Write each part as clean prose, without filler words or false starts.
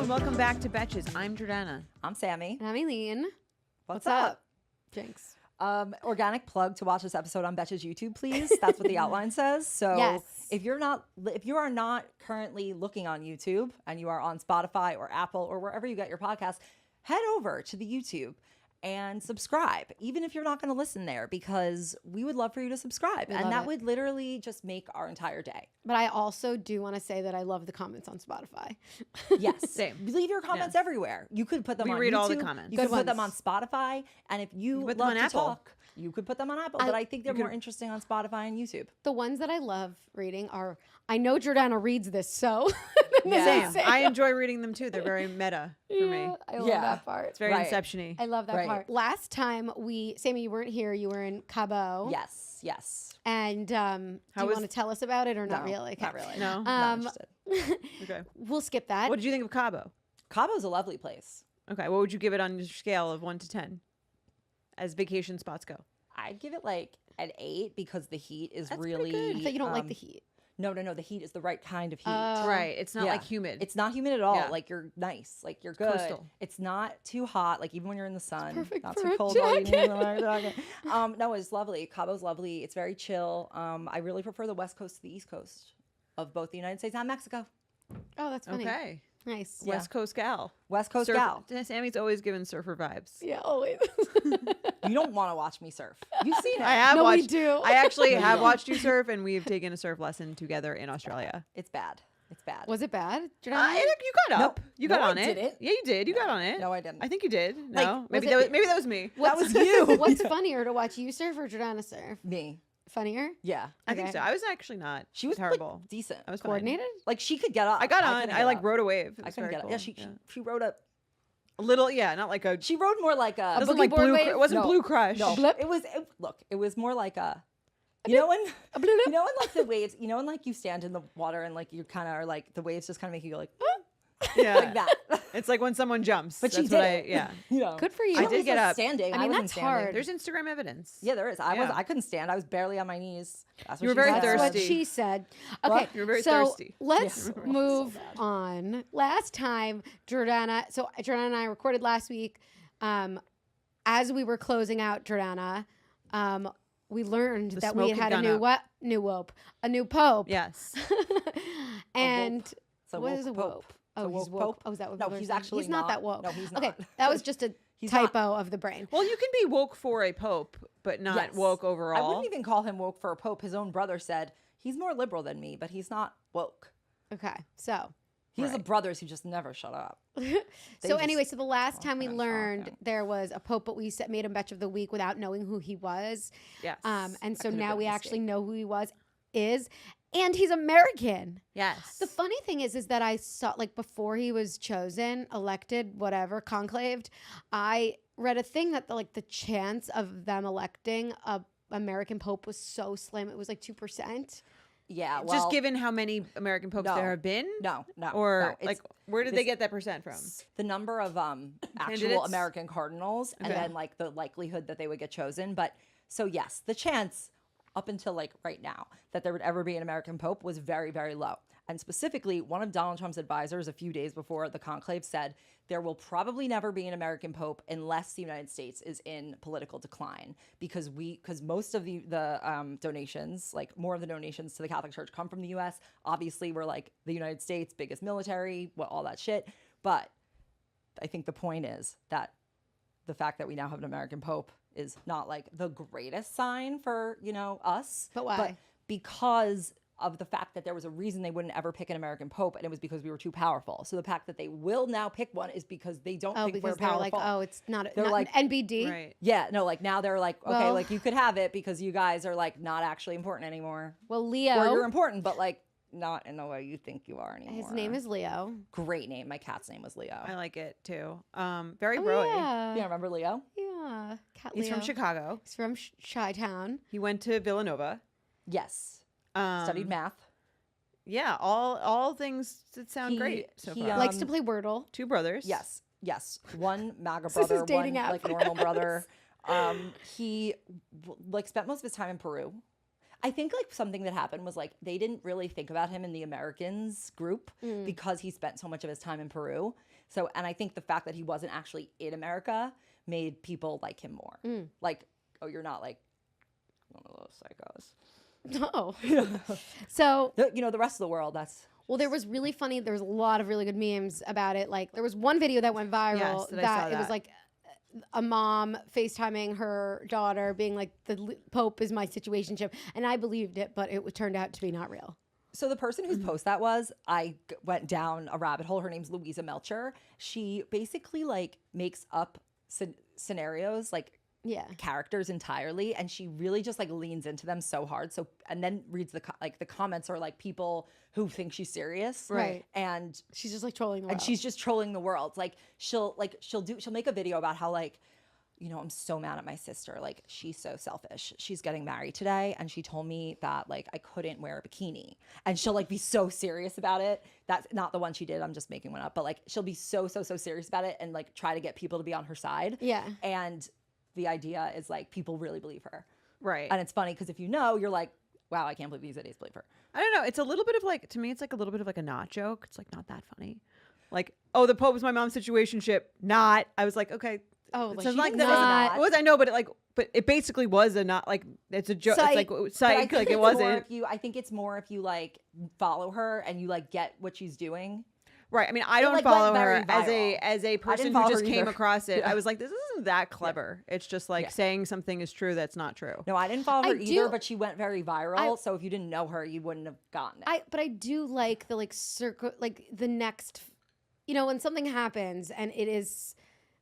and welcome back to Betches. I'm Jordana. I'm Sami. And I'm Aleen. What's up? Jinx. Organic plug to watch this episode on Betch's YouTube, please. That's what the outline says. So Yes. if you are not currently looking on YouTube and you are on Spotify or Apple or wherever you get your podcast, head over to the YouTube and subscribe, even if you're not going to listen there, because we would love for you to subscribe. And that would literally just make our entire day. But I also do want to say that I love the comments on Spotify. Yes. Same. Leave your comments everywhere. You could put them on read YouTube. all the comments. You Good could put them on ones. Spotify. And if you put love them on to Apple. talk, you could put them on Apple. But I think they're more interesting on Spotify and YouTube. The ones that I love reading are, I know Jordana reads this, so. Same. I enjoy reading them too. They're very meta for me. I love Yeah. that part. It's very Right. Inception-y. I love that Right. part. Last time Sami, you weren't here. You were in Cabo. Yes, yes. And do you want to tell us about it or not No, really? Okay. Not really. No? Not interested. Okay. We'll skip that. What did you think of Cabo? Cabo's a lovely place. Okay. What would you give it on your scale of 1 to 10 as vacation spots go? I'd give it like an 8 because the heat is That's pretty really. good. I thought you don't like the heat. No. The heat is the right kind of heat. Right. It's not Yeah. like humid. It's not humid at all. Yeah. Like you're nice. Like you're good. Coastal. It's not too hot. Like even when you're in the sun, perfect not for too a cold. While you jacket. need a jacket. No, it's lovely. Cabo's lovely. It's very chill. I really prefer the West Coast to the East Coast of both the United States and Mexico. Oh, that's funny. okay. Nice. West Coast gal. West Coast Surfer- gal. Sammy's always given surfer vibes. Yeah, always. You don't want to watch me surf. You've seen it. I have No, we watched. do. I actually No, you have don't. watched you surf, and we've taken a surf lesson together in Australia. It's bad. It's bad. Was it bad? Jordana? You got up. You got No, I on it. didn't. Yeah, you did. You got on it. No, I didn't. I think you did. Like, No, maybe was it- maybe that was me. That was you. What's funnier, to watch you surf or Jordana surf? Me. Funnier? Yeah. I think Okay. so. I was actually not. She was terrible. like, decent. I was fine. Coordinated? Like she could get up. I got on. couldn't I get like up. rode a wave. It I was couldn't very get up. cool. Yeah, she rode a. a little. Yeah, not like a. She rode more like a. It wasn't boogie like board blue. wave? It wasn't No. Blue Crush. No, blip? Look, it was more like a. You know when A blip? you know when like the waves. You know when like you stand in the water and like you kind of are like the waves just kind of make you go like Yeah, like that. It's like when someone jumps. But she That's did what it. Yeah. You know. Good for you. She I did was get just up. Standing. I mean, wasn't that's standing. hard. There's Instagram evidence. Yeah, there is. Yeah. I couldn't stand. I was barely on my knees. That's what You were she very said. That's what thirsty. she said. What? Okay, You were very so thirsty. let's Yeah. move So bad. on. Last time, Jordana and I recorded last week. As we were closing out Jordana, we learned The that we smoke had had a gone up. a new pope. Yes. And So what woke is a pope. woke? So Oh, he's woke woke. pope? Oh, is that what No, people are he's saying? actually he's not that not. woke. No, he's Okay, not. that was just a He's not. typo of the brain. Well, you can be woke for a pope, but not Yes. woke I overall. wouldn't even call him woke for a pope. His own brother said he's more liberal than me, but he's not woke. Okay, so He has Right. brothers who just never shut up. so anyway, so the last time we talking, learned talking. there was a pope, but we made him Betch of the Week without knowing who he was. Yes. And so could've now been a we actually mistake. know who he is, and he's American. Yes. The funny thing is that I saw, like, before he was chosen, elected, whatever, conclaved, I read a thing that the chance of them electing a American pope was so slim. It was like 2%. Yeah, well, just given how many American popes no. there have been, no, or no, it's like where did this- they get that percent from? the number of actual Candidates? American cardinals, and Okay. then like the likelihood that they would get chosen. But so yes, the chance up until like right now that there would ever be an American pope was very, very low. And specifically, one of Donald Trump's advisors a few days before the conclave said there will probably never be an American pope unless the United States is in political decline, because most of the donations, like more of the donations to the Catholic Church, come from the U.S. Obviously, we're like the United States, biggest military, all that shit. But I think the point is that the fact that we now have an American pope is not like the greatest sign for, us. But why? Because of the fact that there was a reason they wouldn't ever pick an American pope, and it was because we were too powerful. So the fact that they will now pick one is because they don't Oh, think because we're they're powerful. like, oh, it's not, They're not like- an NBD. Right. Yeah, no, like now they're like, okay, Well- like you could have it because you guys are like not actually important anymore. Well, Or Leo, you're important, but like not in the way you think you are anymore. his name is Leo. Great name. My cat's name was Leo. I like it too. Very Oh, broy. yeah. Yeah, remember Leo? Yeah. Cat He's from Leo. Chicago. He's from Chi-Town. He went to Villanova. Yes. Um, Studied math. Yeah, all things that sound He- great so he, far. Likes to play Wordle. Two brothers. Yes. One MAGA This is brother, dating one app. like normal brother. He like spent most of his time in Peru. I think like something that happened was like they didn't really think about him in the Americans group because he spent so much of his time in Peru. So, and I think the fact that he wasn't actually in America made people like him more. Like, oh, you're not like one of those psychos. No. So, The rest of the world, that's... well, there was really funny. There was a lot of really good memes about it. Like, there was one video that went viral Yes, that I saw it was that. like a mom FaceTiming her daughter being like, the Pope is my situationship. And I believed it, but it turned out to be not real. So the person whose post that was, I went down a rabbit hole. Her name's Louisa Melcher. She basically like makes up scenarios, like Yeah. characters entirely, and she really just like leans into them so hard. So and then reads the comments are like people who think she's serious, Right. And She's just like trolling the and world. she's just trolling the world. Like she'll make a video about how like, I'm so mad at my sister. Like, she's so selfish. She's getting married today, and she told me that like I couldn't wear a bikini. And she'll like be so serious about it. That's not the one she did. I'm just making one up. But like she'll be so serious about it and like try to get people to be on her side. Yeah. And the idea is like people really believe her. Right. And it's funny because if you're like, wow, I can't believe these idiots believe her. I don't know. It's a little bit of like, to me, it's like a little bit of like a not joke. It's like not that funny. Like, oh, the Pope was my mom's situationship. Not. I was like, okay. Oh, It like, sounds she like did that not. was I know, but it basically was a not like it's a joke. It's Psych. like But I psych. think Like it it's more wasn't I think it's more if you like follow her and you like get what she's doing. right. I mean, I don't like, follow went her very as a person who follow just her came either. across it. Yeah. I was like, this isn't that clever. It's just like Yeah. saying something is true that's not true. No, I didn't follow her I either, do- but she went very viral. So if you didn't know her, you wouldn't have gotten it. But I do like the like circle, like the next, when something happens and it is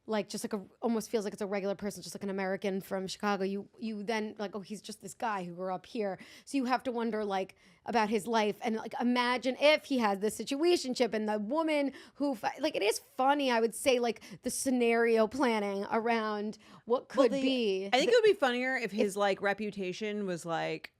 like just like almost feels like it's a regular person, just like an American from Chicago. You then like, oh, he's just this guy who grew up here. So you have to wonder like about his life and like imagine if he has this situationship and the woman who like it is funny. I would say like the scenario planning around what could be. I think it would be funnier if his like reputation was like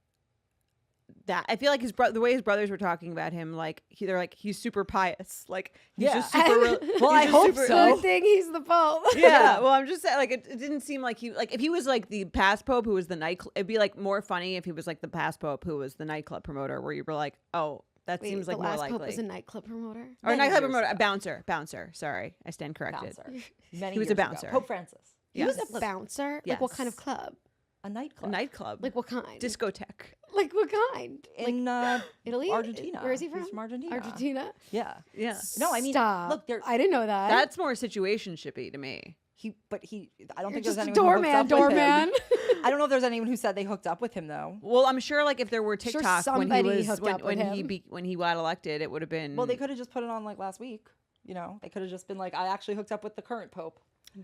that. I feel like the way his brothers were talking about him, like they're like he's super pious, like he's Yeah. just super. Well, I hope so. Good thing he's the Pope. Yeah, well, I'm just saying, like it didn't seem like if he was like the past pope who was the it'd be like more funny if he was like the past pope who was the nightclub promoter, where you were like, oh, that Wait, seems like the more last likely. Pope was a nightclub promoter. Or a Many nightclub years promoter, a ago. bouncer. Sorry, I stand corrected. Bouncer. Many He was a years ago. bouncer. Pope Francis. He Yes. was a bouncer. Like what kind of Yes. club? A A nightclub. nightclub, Like what kind? discotheque. Like what kind? Like in Italy? Argentina. Where is he from? He's from Argentina. Argentina? Yeah. Yeah, No, I mean, Stop. look, there. I didn't know that. that's more situationshipy to me. I don't You're think just there's a anyone who hooked up with doorman. him. I don't know if there's anyone who said they hooked up with him though. Well, I'm sure like if there were Sure TikTok when he somebody was hooked up with him. when he got elected, it would have been. Well, they could have just put it on like last week. They could have just been like, I actually hooked up with the current Pope.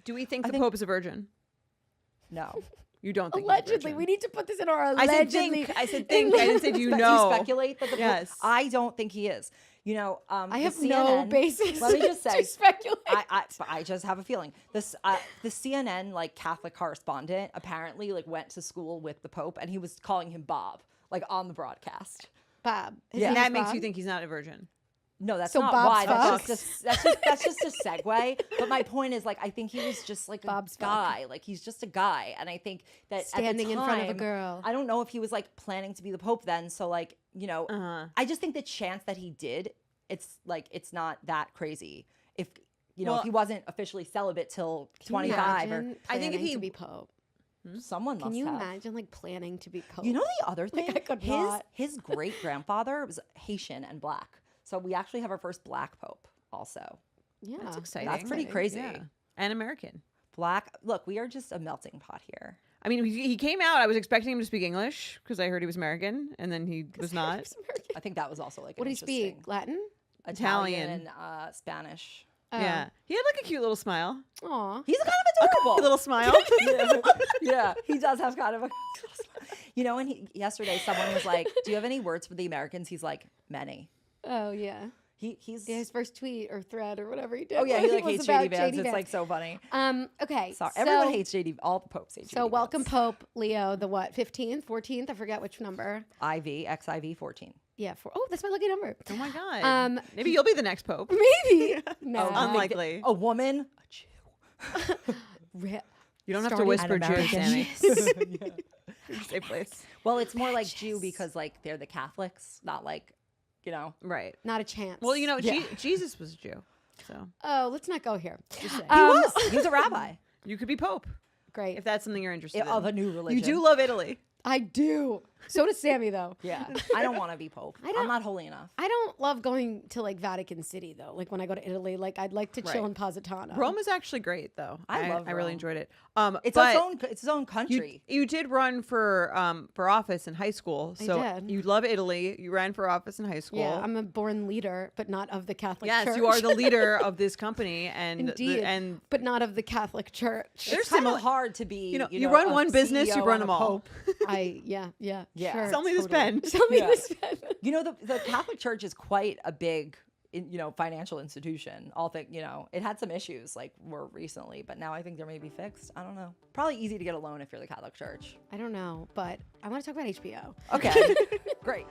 Do we think I the think- Pope is a virgin? No. You don't think he's a Allegedly. virgin. We need to put this in our I said allegedly. think. I said think. I didn't say do you know. You speculate that the Pope. Yes. I don't think he is. I the have no CNN basis Let me just say, to speculate. I just have a feeling. The CNN like Catholic correspondent apparently like went to school with the Pope, and he was calling him Bob like on the broadcast. Bob. His Yeah. And name's that makes Bob? you think he's not a virgin. No, that's So not Bob's why. fuck? That's just a segue. But my point is, like, I think he was just like Bob's a fuck. guy. Like, he's just a guy, and I think that Standing at the in front of a time, girl. I don't know if he was like planning to be the Pope then. So like, I just think the chance that he did, it's not that crazy. If Well, if he wasn't officially celibate till Can you 25 or imagine I think if planning he- to be Pope. someone must Can you have. imagine like planning to be Pope? You know the other thing? Like, I could not. His great grandfather was Haitian and black. So we actually have our first black Pope also. Yeah. That's exciting. That's pretty crazy. Yeah. And American. Black. Look, we are just a melting pot here. I mean, he came out. I was expecting him to speak English because I heard he was American, and then he was not. I think that was also like What an did he speak? interesting- Latin? Italian Italian. and Spanish. Yeah, he had like a cute little smile. Aw. He's kind of adorable. A little smile. Yeah, he does have kind of a. And yesterday someone was like, "Do you have any words for the Americans?" He's like, "Many." Oh yeah. He's. Yeah, his first tweet or thread or whatever he did. Oh yeah, he like was hates about JD Vance. It's Vance. like so funny. Okay. Sorry, so, everyone hates JD. All the popes hate JD. So welcome Vance. Pope Leo the what? 15th, 14th? I forget which number. XIV 14. Yeah, oh, that's my lucky number. Oh my god. Maybe you'll be the next pope. Maybe. No. Unlikely. A woman, a Jew. Rip. You don't have to Starting whisper an Jew, American. Sammy. Yeah. Say place. Well, it's more like Jew because like they're the Catholics, not like, you know. Right. Not a chance. Well, you know, Yeah. Jesus was a Jew. So Oh, let's not go here. just saying. He was a rabbi You could be Pope Great. if that's something you're interested of a in. new religion. You do love Italy. I do. So does Sammy, though. Yeah. I don't want to be Pope. I'm not holy enough. I don't love going to like Vatican City though. Like when I go to Italy, like I'd like to chill Right. in Positano. Rome is actually great, though. I love I really Rome. enjoyed it. It's but its own country. you did run for office in high school, I so did. you love Italy. You ran for office in high school. Yeah, I'm a born leader, but not of the Catholic yes, Church. you are the leader of this company, and Indeed, and but not of the Catholic Church. It's kind of hard to be. you run a one business, you CEO run and a them all. Pope. Yeah. Yeah. Sure. Sell me this totally. pen. Tell me Yeah. this. You know, the Catholic Church is quite a big, financial institution. It had some issues like more recently, but now I think they're maybe fixed. I don't know. Probably easy to get a loan if you're the Catholic Church. I don't know, but I want to talk about HBO. Okay, great.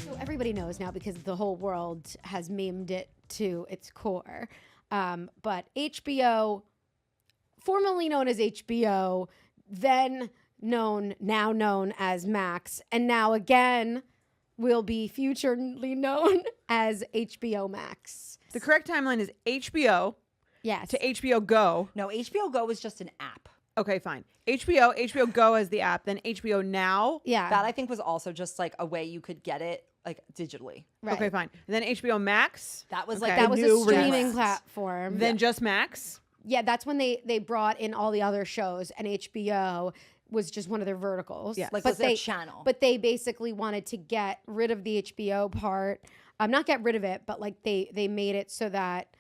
So everybody knows now because the whole world has memed it to its core. But HBO, formerly known as HBO, then now known as Max, and now again will be futurely known as HBO Max. The correct timeline is HBO Yes. to HBO Go. No, HBO Go is just an app. Okay, fine. HBO Go as the app, then HBO Now. Yeah. That I think was also just like a way you could get it like digitally. right. Okay, fine. And then HBO Max. That was Okay. like That the was a new streaming rebrand. platform. Then just Max. Yeah, that's when they brought in all the other shows, and HBO was just one of their verticals. Yeah. Like but was their channel. But they basically wanted to get rid of the HBO part. Not get rid of it, but like they made it so that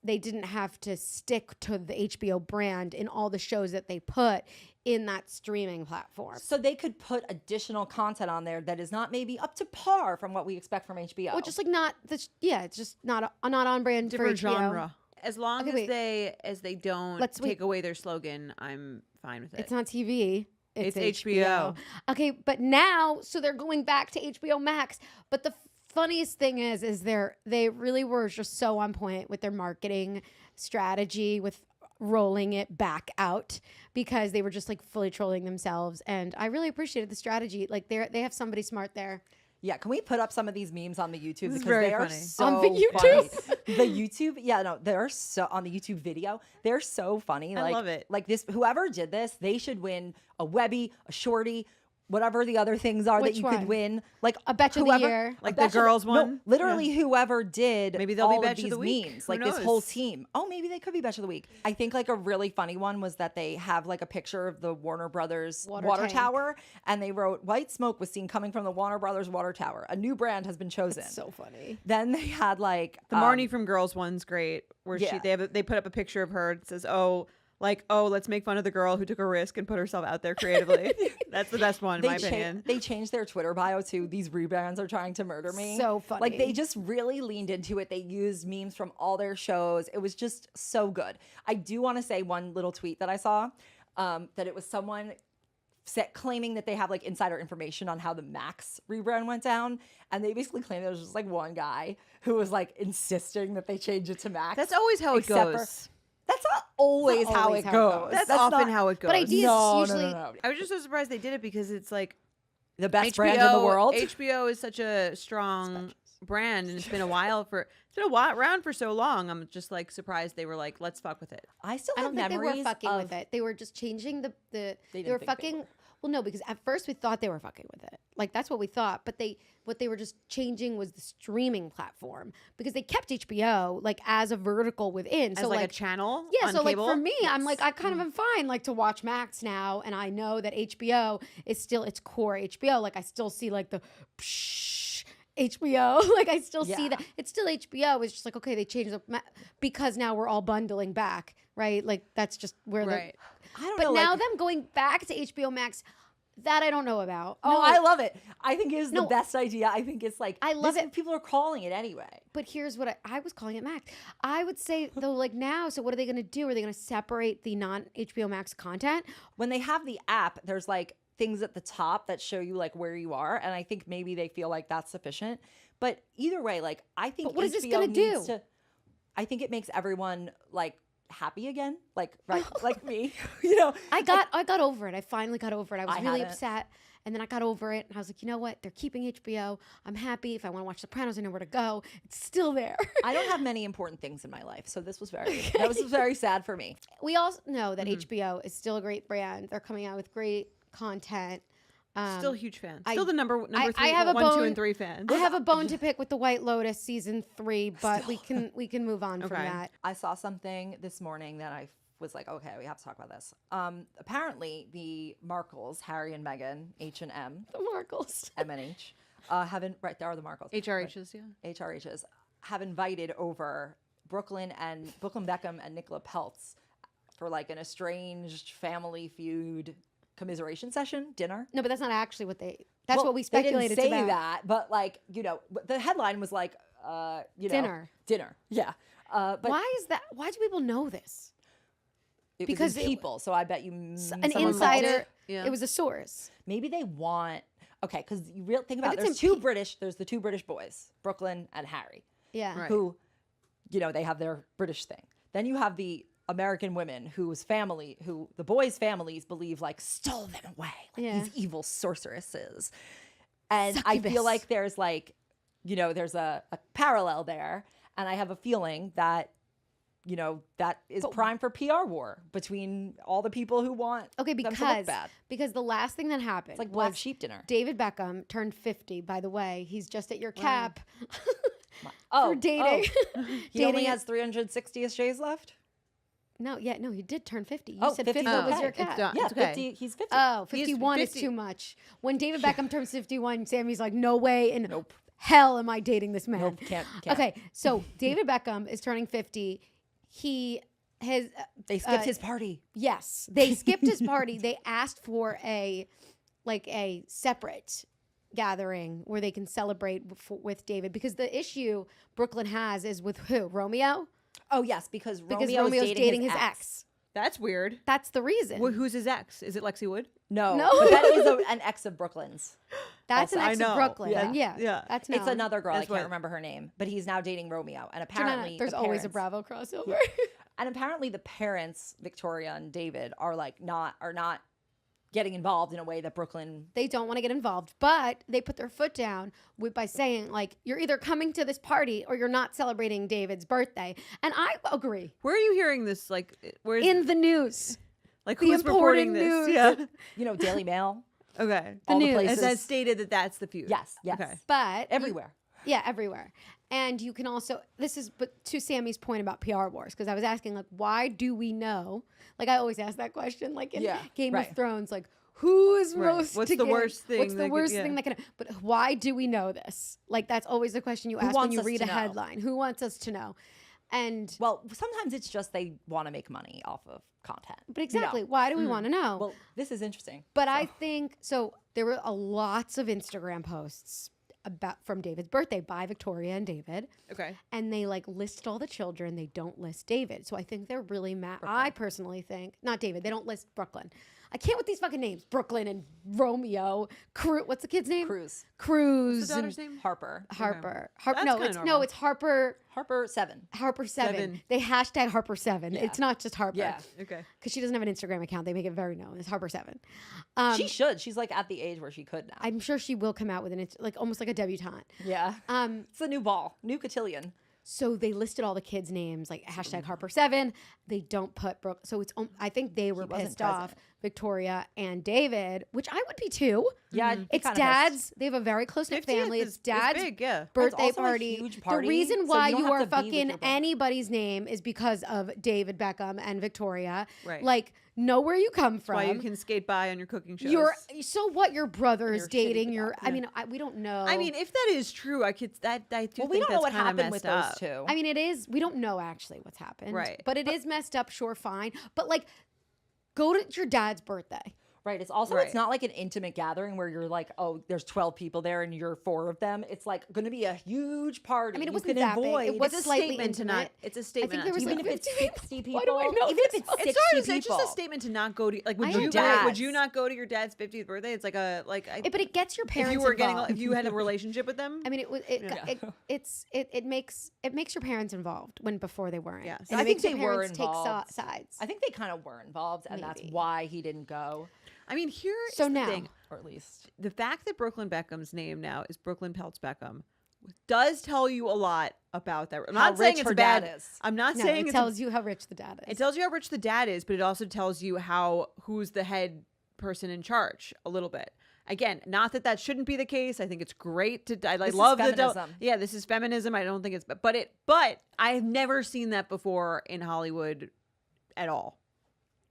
they didn't have to stick to the HBO brand in all the shows that they put in that streaming platform. So they could put additional content on there that is not maybe up to par from what we expect from HBO. Well, just like not this. Yeah, it's just not on brand Different for HBO. genre. As long Okay, as they don't Let's take away their slogan, I'm fine with it. It's not TV. It's HBO. Okay, but now, so they're going back to HBO Max. But the funniest thing is they really were just so on point with their marketing strategy with rolling it back out because they were just like fully trolling themselves. And I really appreciated the strategy. Like they have somebody smart there. Yeah, can we put up some of these memes on the YouTube This is because very they are funny. so On the YouTube? funny. The YouTube, yeah, no, they're so on the YouTube video. They're so funny. I Like, love it. Like this, whoever did this, they should win a Webby, a Shorty, whatever the other things are Which that you one? could win. Like A Betch of the Year. a Like the Betch of girls no, one? literally, whoever did Maybe they'll be all Betch of of these the Week. memes, Who like this whole knows? team. Oh, maybe they could be Betch of the Week. I think like a really funny one was that they have like a picture of the Warner Brothers Water water tank. tower, and they wrote "White smoke was seen coming from the Warner Brothers water tower. A new brand has been chosen." So funny. Then they had like The Marnie from Girls one's great, where yeah. they put up a picture of her. It says, "Oh, let's make fun of the girl who took a risk and put herself out there creatively." That's the best one, in my opinion. They changed their Twitter bio to "These rebrands are trying to murder me." So funny. Like they just really leaned into it. They used memes from all their shows. It was just so good. I do want to say one little tweet that I saw that it was someone claiming that they have like insider information on how the Max rebrand went down, and they basically claimed there was just like one guy who was like insisting that they change it to Max. That's always how it except for- goes. That's not always, how, always it how it goes. goes. That's often not- how it goes. But ideas No, usually. no. I was just so surprised they did it because it's like The best brand in the world. HBO is such a strong brand, and it's been around for so long. I'm just like surprised they were like, let's fuck with it. I still I have don't think they memories were fucking of with it. They were just changing the They they didn't were think they fucking were. well no, because at first we thought they were fucking with it. Like that's what we thought. But what they were just changing was the streaming platform because they kept HBO like as a vertical within. As So like, like a channel. yeah, on so cable. like for me, I'm like I kind of am fine like to watch Max now, and I know that HBO is still its core HBO. Like I still see like the psh, HBO. Like I still see Yeah. that it's still HBO. It's just like okay, they changed because now we're all bundling back, right? Like that's just where Right. I don't But know. now like, them going back to HBO Max, that I don't know about. oh, No, I love it. I think it is No. the best idea. I think it's like I love this is it. what people are calling it anyway. But here's what I was calling it Max. I would say though, like now, so what are they going to do? Are they going to separate the non HBO Max content? When they have the app, there's like things at the top that show you like where you are, and I think maybe they feel like that's sufficient. But either way, like I think But what is this HBO gonna needs do? to. I think it makes everyone like happy again, like like me, you know. I got over it. I finally got over it. I was really hadn't. upset. And then I got over it, and I was like, you know what? They're keeping HBO. I'm happy. If I want to watch Sopranos, I know where to go. It's still there. I don't have many important things in my life, so this was that was very sad for me. We all know that HBO is still a great brand. They're coming out with great content. Still a huge fan. I- Still the number I three, have a 1, 2, bone- and 3 fans. I have a bone to pick with the White Lotus season 3, but we can move on from Okay. that. I saw something this morning that I was like, okay, we have to talk about this. Apparently, the Markles, Harry and Meghan, H&M, The Markles. M&H, haven't, right, there are the Markles. HRHs, yeah. HRHs have invited over Brooklyn Beckham and Nicola Peltz for like an estranged family feud commiseration session, dinner. No, but that's not actually what that's Well, what we speculated They didn't say about. that, but like, you know, the headline was like, you know. Dinner. Yeah. But Why is that? Why do people know this? it because was in people, so I bet you An someone insider. called it. Yeah. It was a source. Maybe they want, okay, because you think about it, it's there's the two British boys, Brooklyn and Harry, Yeah. Right. who, you know, they have their British thing. Then you have the American women who the boys' families believe like stole them away, like Yeah. these evil sorceresses. And I Succubus. feel like there's like, you know, there's a parallel there. And I have a feeling that, you know, that is prime for PR war between all the people who want Okay, them to look because bad. the last thing that happened It's like black was sheep dinner. David Beckham turned 50. By the way, he's just at your cap Oh, for dating. He only Dating- has 360 days left? No, he did turn 50. You Oh, said 50 50 is was okay. your It's cap. done. Yeah, It's okay. 50. He's 50. Oh, He is 51 is 50. too much. When David Beckham turns 51, Sammy's like, no way in hell am I dating this man. Nope, can't. Okay, so David Beckham is turning 50. He has They skipped his party. yes, they skipped his party. They asked for a separate gathering where they can celebrate with David, because the issue Brooklyn has is with who? Romeo? Oh, yes, because Because Romeo's Romeo's dating his ex. ex. That's weird. That's the reason. Who's his ex? Is it Lexi Wood? No, No. but that is an ex of Brooklyn's. That's an also- ex I of know. Brooklyn. Yeah. Yeah. That's It's known. another girl. That's I can't what- remember her name, but he's now dating Romeo. And Jordana, apparently, there's the always a parents- Bravo crossover. And apparently, the parents, Victoria and David, are not getting involved in a way that Brooklyn. They don't want to get involved, but they put their foot down by saying, like, you're either coming to this party or you're not celebrating David's birthday. And I agree. Where are you hearing this? Like, where's In the news. like the who's reporting important this? news. Yeah. You know, Daily Mail. Okay. all the news. places. As stated that that's the feud. Yes. Okay. But Everywhere. Yeah, everywhere. And you can also, but to Sammy's point about PR wars, because I was asking, like, why do we know? Like, I always ask that question, like in Yeah, Game right. of Thrones, like, who is Right. most What's to the get- worst thing What's the that could- worst yeah. thing that can, but why do we know this? Like, that's always the question you ask when wants you us read to a know? headline. Who wants us to know? And, Well, sometimes it's just they want to make money off of content. but exactly, You know? why do we want to know? Well, this is interesting. But I think so. There were lots of Instagram posts from David's birthday by Victoria and David, Okay. and they like list all the children. They don't list David, so I think they're really mad. I personally think not David. They don't list Brooklyn. I can't with these fucking names. Brooklyn and Romeo. What's the kid's name? Cruz, Cruz. What's the daughter's name? Harper, Harper. That's No, kinda it's normal. it's Harper. Harper 7. Harper 7. Seven. They hashtag Harper 7. Yeah. It's not just Harper. Yeah. Okay. Because she doesn't have an Instagram account. They make it very known. It's Harper 7. She should. She's like at the age where she could now. I'm sure she will come out with like almost like a debutante. Yeah. It's a new ball, new cotillion. So they listed all the kids' names, like hashtag Harper 7. They don't put Brooke. So it's I think they were wasn't pissed off, Victoria and David, which I would be too. Yeah, I'd be It's kinda dad's. pissed. They have a very close knit 50th family. is It's dad's big, yeah. birthday also a party. huge The party, reason so why you don't you have are to be with fucking your brother. anybody's name is because of David Beckham and Victoria. Right. Like, know where you come from. Why you can skate by on your cooking shows. You're so what? Your brother is You're shitty dating with your. that. I mean, we don't know. I mean, if that is true, I do Well, we think don't know that's what kinda happened with those messed up. two. I mean, it is. We don't know actually what's happened, Right. But it is messed up. Sure, fine. But like, go to your dad's birthday. Right. It's also, Right. it's not like an intimate gathering where you're like, oh, there's 12 people there and you're 4 of them. It's like going to be a huge party. I mean, it You wasn't can that big. avoid- It was It's a slightly statement to not. intimate. It's a I statement. think not there was to even like if it's 50 60 people, Why do I know even this? if it's It's 60 It's people. it's just a statement to not go to like. Would I you understand. would you not go to your dad's 50th birthday? It's like a like. But it gets your parents if you were involved. if you had a relationship with them. I mean, it makes your parents involved when before they weren't. Yes. And I it think makes your they were parents take involved. sides. I think they kind of were involved, and that's Maybe. why he didn't go, I mean, here is So the now- thing. or at least. The fact that Brooklyn Beckham's name now is Brooklyn Peltz Beckham does tell you a lot about that. I'm How not saying rich it's her bad. dad is. I'm not No, saying it it's tells you how rich the dad is. It tells you how rich the dad is, but it also tells you who's the head person in charge a little bit. Again, not that that shouldn't be the case. I think it's great to. I This is love feminism. yeah, this is feminism. I don't think it's, but I've never seen that before in Hollywood at all,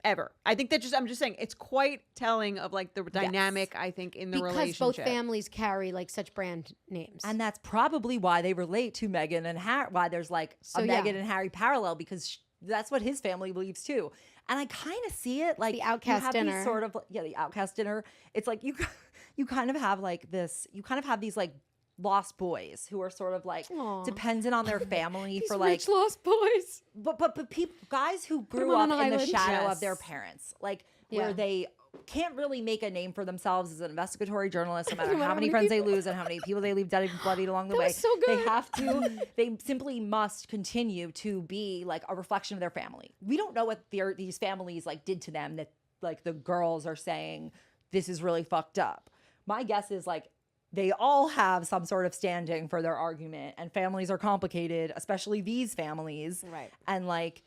ever. I think that I'm just saying it's quite telling of like the dynamic. I think in the because relationship. both families carry like such brand names. And that's probably why they relate to Meghan and Harry, why there's like So, a yeah. Meghan and Harry parallel, because that's what his family believes too. And I kind of see it like the you outcast have these dinner. sort of, yeah, the outcast dinner. It's like you kind of have like this, you kind of have these like lost boys who are sort of like Aw. dependent on their family These for like, rich lost boys. but people, guys who grew on up an in the island. shadow Yes. of their parents, like Yeah. where they can't really make a name for themselves as an investigatory journalist, no matter matter how how many many friends they people. lose and how many people they leave dead and bloodied along the That way. was so They good. have to, they simply must continue to be like a reflection of their family. We don't know what these families like did to them that like the girls are saying this is really fucked up. My guess is like they all have some sort of standing for their argument, and families are complicated, especially these families. Right. And like,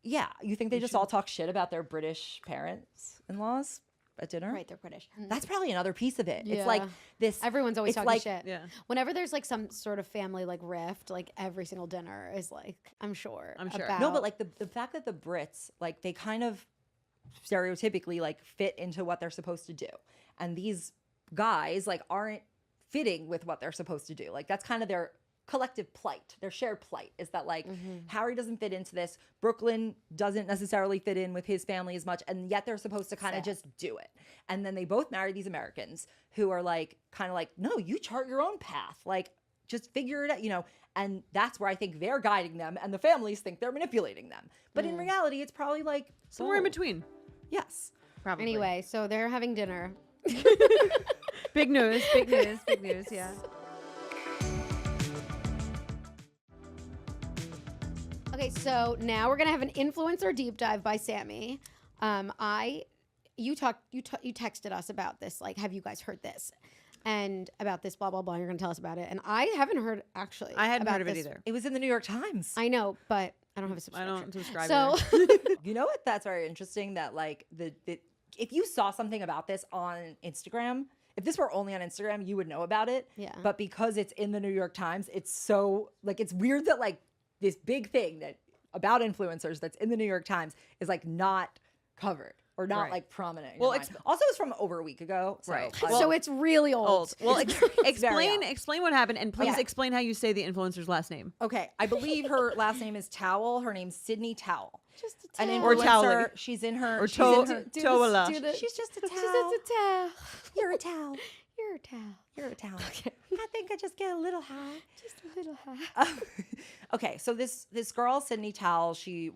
yeah, you think they just all talk shit about their British parents-in-laws at dinner? Right, they're British. That's probably another piece of it. Yeah. It's like this. Everyone's always it's talking like, shit. Yeah. Whenever there's like some sort of family like rift, like every single dinner is like, I'm sure. I'm sure. About, No, but like the fact that the Brits, like they kind of stereotypically like fit into what they're supposed to do. And these guys like aren't fitting with what they're supposed to do. Like that's kind of their collective plight, their shared plight is that like Harry doesn't fit into this. Brooklyn doesn't necessarily fit in with his family as much. And yet they're supposed to kind of just do it. And then they both marry these Americans who are like, kind of like, no, you chart your own path. Like just figure it out, you know, and that's where I think they're guiding them and the families think they're manipulating them. But in reality, it's probably like somewhere in both. between. Yes. Probably. anyway, so they're having dinner. big news. Big news. Big news. Yeah. Okay, so now we're gonna have an influencer deep dive by Sami. You texted us about this, like, have you guys heard this? And about this, blah blah blah. You're gonna tell us about it, and I haven't heard actually. I hadn't about heard of it this. either. It was in the New York Times. I know, but I don't have a I subscription. don't subscribe. So either. You know what? That's very interesting that like the if you saw something about this on Instagram, if this were only on Instagram, you would know about it. Yeah. But because it's in the New York Times, it's so like it's weird that like this big thing that about influencers that's in the New York Times is like not covered or not Right. like prominent. in Well, your mind. Also it's from over a week ago. So Right. I- so it's really old. Old. Well, very explain what happened, and please Okay. explain how you say the influencer's last name. okay. I believe her last name is Towle. Her name's Sydney Towle. Just a An towel. Or influencer. Towley. She's in her. Or she's to- in her- Do Toala. this- do the- She's just a She's towel. just a towel. You're a towel. You're a towel. You're a towel. Okay. I think I just get a little high. Just a little high. Okay, so this girl, Sydney Towle, she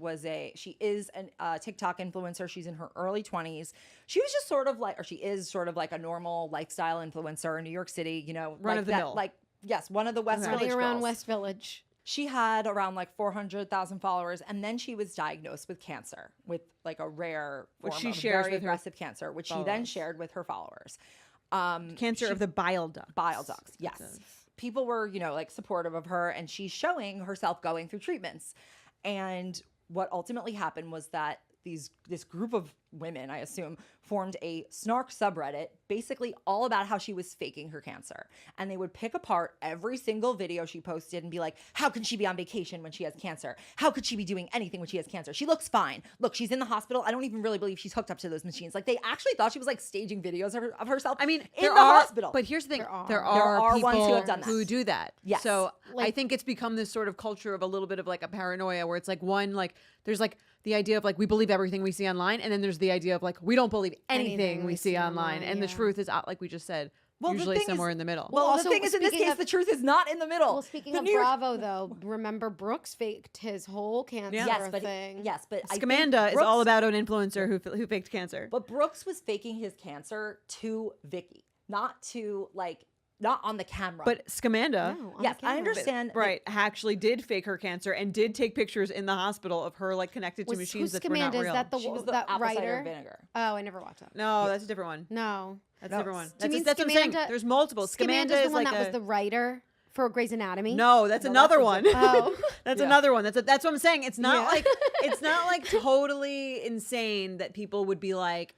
is a TikTok influencer. She's in her early 20s. She was just sort of like, or she is sort of like a normal lifestyle influencer in New York City. You know, Run like of the that, mill. like yes, one of the West Running Village around girls. West Village. She had around like 400,000 followers, and then she was diagnosed with cancer, with like a rare Which form she of shares very with her aggressive cancer, which she then followers. shared with her followers. Cancer of the bile duct. Bile ducts, yes. People were, you know, like supportive of her, and she's showing herself going through treatments. And what ultimately happened was that this group of women, I assume, formed a snark subreddit, basically all about how she was faking her cancer. And they would pick apart every single video she posted and be like, how can she be on vacation when she has cancer? How could she be doing anything when she has cancer? She looks fine. Look, she's in the hospital. I don't even really believe she's hooked up to those machines. Like, they actually thought she was like staging videos of herself. I mean, in there the are, hospital. but here's the thing: There there are. are ones people who have done that. who do that. Yes. So I Like- think it's become this sort of culture of a little bit of like a paranoia, where it's like there's like the idea of like we believe everything we see online, and then there's the idea of like, we don't believe anything, Anything we see online. And the yeah. truth is, like we just said, Well, the usually thing somewhere is- in the middle. Well, also, the thing is, in this speaking case, of- the truth is not in the middle. Well, speaking The of New York- Bravo, though, remember Brooks faked his whole cancer Yes, but thing. I think Scamanda is Brooks- all about an influencer who faked cancer. But Brooks was faking his cancer to Vicky, not on the camera. But Scamanda, No, on yes, the I camera. understand. that- right, actually did fake her cancer and did take pictures in the hospital of her like connected to Was- machines who's that were not Scamanda? Is real. that the She was the that apple cider writer? vinegar. Oh, I never watched that. No, that's a different one. No. That's a different one. Do you That's, mean that's what I'm saying. Scamanda- There's multiple. Scamanda Scamanda's is the one like that was the writer for Grey's Anatomy. No, that's No, another that's a one. different- Oh. That's Yeah. another one. That's what I'm saying. It's not Yeah. like it's not like totally insane that people would be like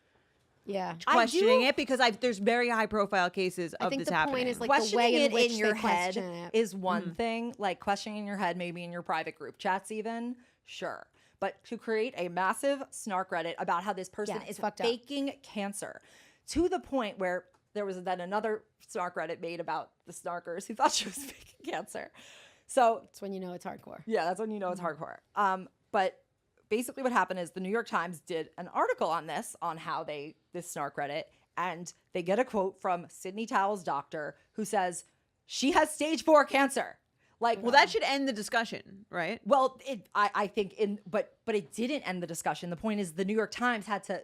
Yeah. questioning it because there's very high profile cases I of think this the happening. point is like Questioning the way in it which in your they head question it. is one thing. Like questioning in your head, maybe in your private group chats, even sure. But to create a massive snark Reddit about how this person Yeah, is fucked up. faking cancer to the point where there was then another snark Reddit made about the snarkers who thought she was faking cancer. So That's when you know it's hardcore. yeah, that's when you know it's hardcore. But basically what happened is the New York Times did an article on this, on how this snark Reddit, and they get a quote from Sydney Towle's doctor who says she has stage 4 cancer. Like, well, that should end the discussion, right? well, I think but it didn't end the discussion. The point is the New York Times had to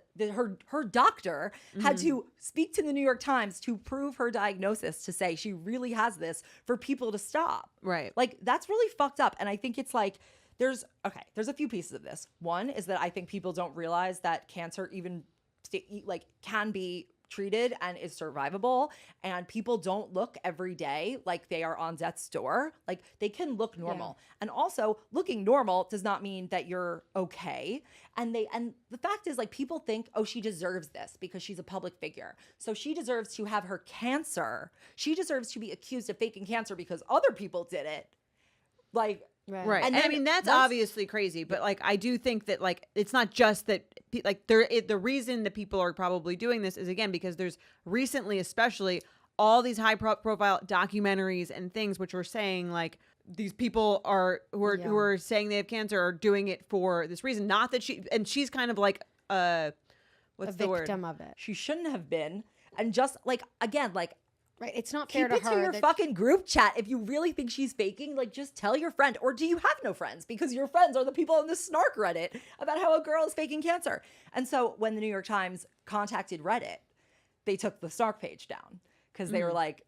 her doctor had to speak to the New York Times to prove her diagnosis, to say she really has this for people to stop. Right. Like that's really fucked up. And I think it's like there's a few pieces of this. One is that I think people don't realize that cancer even can be treated and is survivable, and people don't look every day like they are on death's door. Like they can look normal. And also looking normal does not mean that you're okay. And the fact is, like, people think, oh, she deserves this because she's a public figure, so she deserves to have her cancer, she deserves to be accused of faking cancer because other people did it. Like, Right. And And I then mean, that's once- obviously crazy, but like, I do think that like, it's not just that, the reason that people are probably doing this is again, because there's recently, especially all these high profile documentaries and things, which are saying like, these people who are saying they have cancer are doing it for this reason. Not that she's kind of like, what's A the word? victim of it. she shouldn't have been. And just like, again, like, Right. It's not fair keep to it her. to your that fucking group chat. If you really think she's faking, like, just tell your friend. Or do you have no friends? Because your friends are the people in the snark Reddit about how a girl is faking cancer. And so when the New York Times contacted Reddit, they took the snark page down because they were like,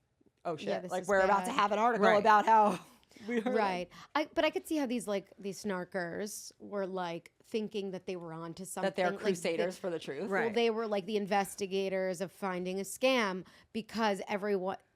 oh shit, this like is we're about to bad. have an article Right. about how we are Right. But I could see how these snarkers were like thinking that they were onto something. that they're like, crusaders for the truth. Right. Well, they were like the investigators of finding a scam because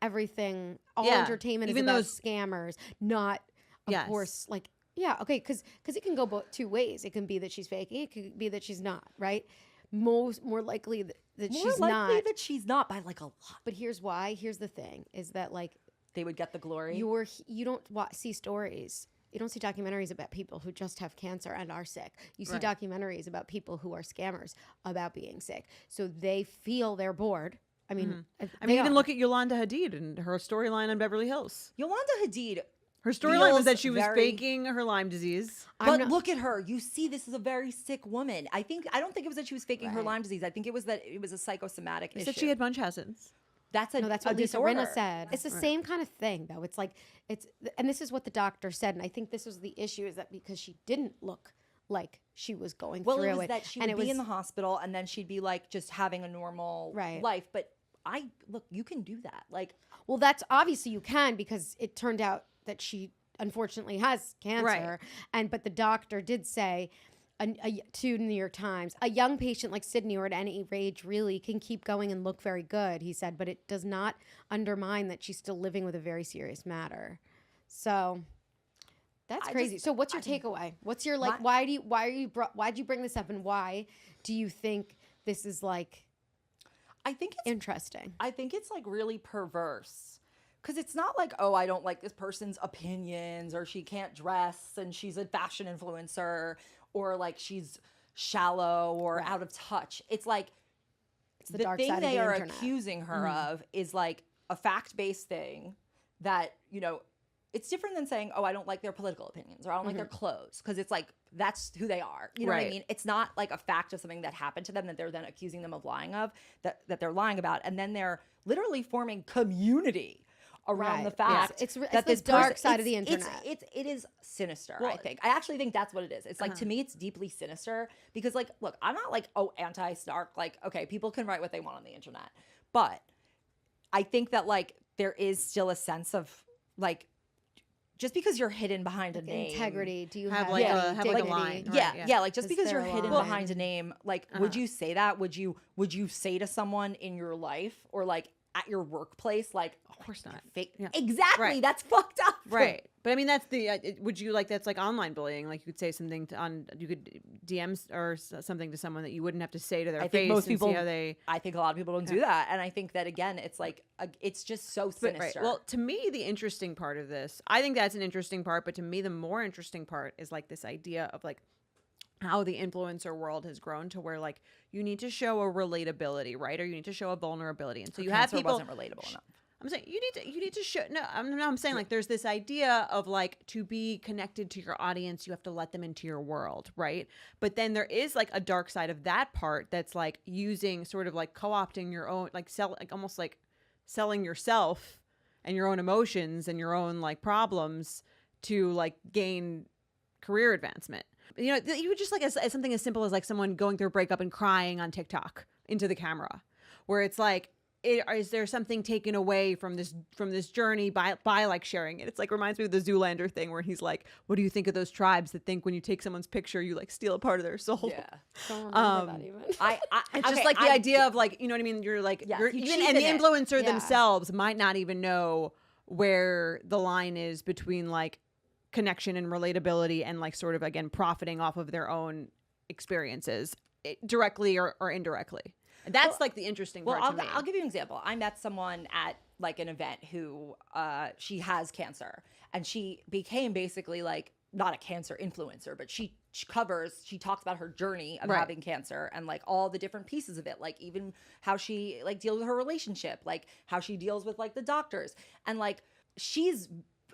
everything, all Yeah. entertainment Even is about those- scammers, not, of Yes. course, like, yeah, okay, because it can go two ways. It can be that she's faking. It could be that she's not, right? More likely that More she's likely not. that she's not by like a lot. But here's why. Here's the thing: is that like They would get the glory. you don't see stories. You don't see documentaries about people who just have cancer and are sick. You see Right. documentaries about people who are scammers about being sick. So they feel they're bored. I mean, I mean, even look at Yolanda Hadid and her storyline on Beverly Hills. Yolanda Hadid. Her storyline was Feels that she was very- faking her Lyme disease. But look at her. You see, this is a very sick woman. I don't think it was that she was faking her Right. Lyme disease. I think it was that it was a psychosomatic She issue. said she had Munchausen's. That's a No, that's a what Lisa disorder. Rinna said. It's the same kind of thing, though. It's like and this is what the doctor said, and I think this was the issue: is that because she didn't look like she was going Well, through it was that she and would be in the hospital, and then she'd be like just having a normal Right. life. But you can do that. Like, well, that's obviously you can because it turned out that she unfortunately has cancer, but the doctor did say. To New York Times, a young patient like Sydney or at any age really can keep going and look very good, he said, but it does not undermine that she's still living with a very serious matter. So that's crazy. So what's your takeaway? What's your like? Why'd you bring this up, and why do you think this is like? I think it's Interesting. I think it's like really perverse. Because it's not like, oh, I don't like this person's opinions, or she can't dress and she's a fashion influencer, or like she's shallow or out of touch. It's like the the dark thing side of they the are internet. accusing her of is like a fact-based thing that, it's different than saying, oh, I don't like their political opinions or I don't like their clothes, because it's like that's who they are. You know what I mean? It's not like a fact of something that happened to them that they're then accusing them of lying of, that they're lying about, and then they're literally forming community around the fact it's that the this dark side of the internet. It is sinister. I think. I actually think that's what it is. It's like, to me, it's deeply sinister because, like, look, I'm not like, oh, anti-snark. Like, okay, people can write what they want on the internet, but I think that like there is still a sense of like, just because you're hidden behind a name, integrity. Do you have have like any a dignity? line? Yeah, like just Is because you're there a hidden line? behind a name, like would you say that? Would you say to someone in your life or like at your workplace, like, Of course not. fake? Yeah. Exactly. Right. That's fucked up. Right. But I mean, that's the, would you like, that's like online bullying. Like you could say something you could DM or something to someone that you wouldn't have to say to their I face. think most and people, see how they, I think a lot of people don't do that. And I think that, again, it's like, it's just so sinister. Well, to me, the interesting part of this, I think that's an interesting part. But to me, the more interesting part is like this idea of like how the influencer world has grown to where like you need to show a relatability, right? Or you need to show a vulnerability. And so you have Cancer people wasn't relatable enough. I'm saying you need to show I'm saying like there's this idea of like to be connected to your audience, you have to let them into your world, right? But then there is like a dark side of that part that's like using sort of like co-opting your own like almost like selling yourself and your own emotions and your own like problems to like gain career advancement. You know, you would just like as something as simple as like someone going through a breakup and crying on TikTok into the camera, where it's like, is there something taken away from this journey by like sharing it? It's like reminds me of the Zoolander thing where he's like, what do you think of those tribes that think when you take someone's picture you like steal a part of their soul? Yeah. Don't remember that even. It's just like the idea of like, you know what I mean? You're like, you're even, and the influencer themselves might not even know where the line is between like connection and relatability and like sort of, again, profiting off of their own experiences directly or indirectly. That's like the interesting part to me. I'll give you an example. I met someone at like an event who she has cancer, and she became basically like not a cancer influencer, but she talks about her journey of having cancer and like all the different pieces of it, like even how she like deals with her relationship, like how she deals with like the doctors, and like she's,